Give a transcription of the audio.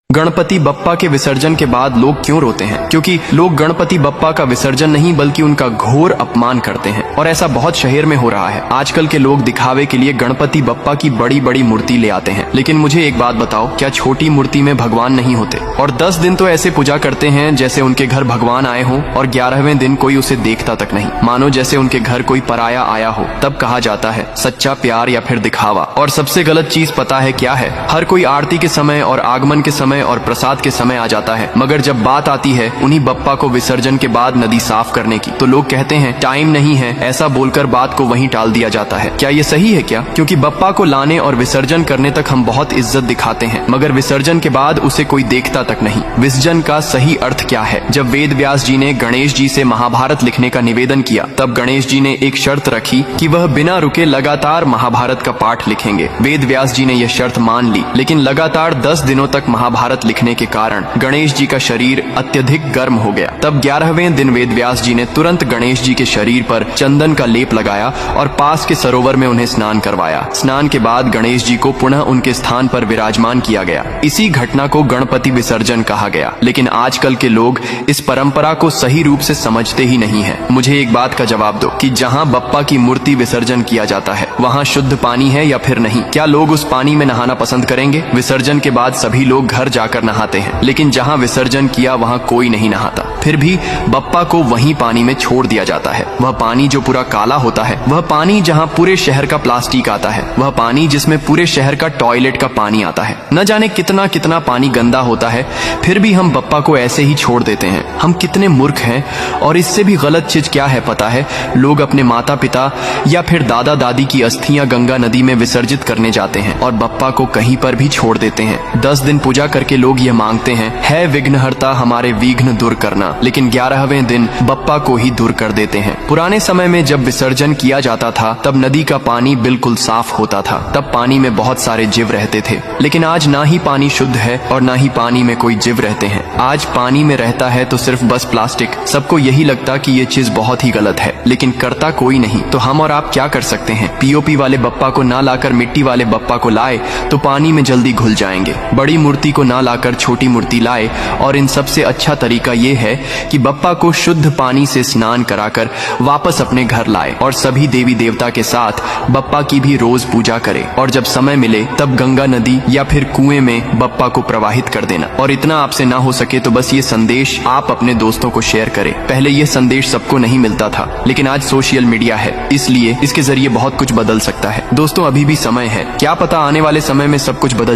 गणपति बप्पा के विसर्जन के बाद लोग क्यों रोते हैं? क्योंकि लोग गणपति बप्पा का विसर्जन नहीं बल्कि उनका घोर अपमान करते हैं और ऐसा बहुत शहर में हो रहा है। आजकल के लोग दिखावे के लिए गणपति बप्पा की बड़ी बड़ी मूर्ति ले आते हैं, लेकिन मुझे एक बात बताओ, क्या छोटी मूर्ति में भगवान नहीं होते? और 10 दिन तो ऐसे पूजा करते हैं जैसे उनके घर भगवान आए हों और 11वें दिन कोई उसे देखता तक नहीं, मानो जैसे उनके घर कोई पराया आया हो। तब कहा जाता है सच्चा प्यार या फिर दिखावा। और सबसे गलत चीज पता है क्या है? हर कोई आरती के समय और आगमन के समय और प्रसाद के समय आ जाता है, मगर जब बात आती है उन्हीं बप्पा को विसर्जन के बाद नदी साफ करने की, तो लोग कहते हैं टाइम नहीं है, ऐसा बोलकर बात को वहीं टाल दिया जाता है। क्या ये सही है क्या? क्योंकि बप्पा को लाने और विसर्जन करने तक हम बहुत इज्जत दिखाते हैं, मगर विसर्जन के बाद उसे कोई देखता तक नहीं। विसर्जन का सही अर्थ क्या है? जब वेद व्यास जी ने गणेश जी से महाभारत लिखने का निवेदन किया, तब गणेश जी ने एक शर्त रखी कि वह बिना रुके लगातार महाभारत का पाठ लिखेंगे। वेद व्यास जी ने यह शर्त मान ली, लेकिन लगातार 10 दिनों तक महाभारत लिखने के कारण गणेश जी का शरीर अत्यधिक गर्म हो गया। तब 11वें दिन वेद व्यास जी ने तुरंत गणेश जी के शरीर पर चंदन का लेप लगाया और पास के सरोवर में उन्हें स्नान करवाया। स्नान के बाद गणेश जी को पुनः उनके स्थान पर विराजमान किया गया। इसी घटना को गणपति विसर्जन कहा गया। लेकिन आजकल के लोग इस परंपरा को सही रूप से समझते ही नहीं है। मुझे एक बात का जवाब दो कि जहाँ बप्पा की मूर्ति विसर्जन किया जाता है, वहाँ शुद्ध पानी है या फिर नहीं? क्या लोग उस पानी में नहाना पसंद करेंगे? विसर्जन के बाद सभी लोग घर जाकर नहाते हैं, लेकिन जहाँ विसर्जन किया वहाँ कोई नहीं नहाता। फिर भी बप्पा को वहीं पानी में छोड़ दिया जाता है। वह पानी जो पूरा काला होता है, वह पानी जहाँ पूरे शहर का प्लास्टिक आता है, वह पानी जिसमें पूरे शहर का टॉयलेट का पानी आता है, न जाने कितना कितना पानी गंदा होता है, फिर भी हम बप्पा को ऐसे ही छोड़ देते हैं। हम कितने मूर्ख हैं। और इससे भी गलत चीज क्या है पता है? लोग अपने माता पिता या फिर दादा दादी की अस्थियां गंगा नदी में विसर्जित करने जाते हैं और बप्पा को कहीं पर भी छोड़ देते हैं। 10 दिन पूजा करके लोग यह मांगते हैं, है विघ्नहर्ता हमारे विघ्न दूर करना, लेकिन 11वें दिन बप्पा को ही दूर कर देते हैं। पुराने समय में जब विसर्जन किया जाता था, तब नदी का पानी बिल्कुल साफ होता था। तब पानी में बहुत सारे जीव रहते थे, लेकिन आज ना ही पानी शुद्ध है और ना ही पानी में कोई जीव रहते हैं। आज पानी में रहता है तो सिर्फ बस प्लास्टिक। सबको यही लगता कि ये चीज बहुत ही गलत है, लेकिन करता कोई नहीं। तो हम और आप क्या कर सकते हैं? पीओपी वाले बप्पा को ना लाकर मिट्टी वाले बप्पा को लाए तो पानी में जल्दी घुल जाएंगे। बड़ी मूर्ति को ना लाकर छोटी मूर्ति लाए। और इन सबसे अच्छा तरीका ये है कि बप्पा को शुद्ध पानी से स्नान कराकर वापस अपने घर लाए और सभी देवी देवता के साथ बप्पा की भी रोज पूजा करें। और जब समय मिले तब गंगा नदी या फिर कुएं में बप्पा को प्रवाहित कर देना। और इतना आपसे ना हो सके तो बस ये संदेश आप अपने दोस्तों को शेयर करें। पहले ये संदेश सबको नहीं मिलता था, लेकिन आज सोशल मीडिया है, इसलिए इसके जरिए बहुत कुछ बदल सकता है। दोस्तों, अभी भी समय है, क्या पता आने वाले समय में सब कुछ बदल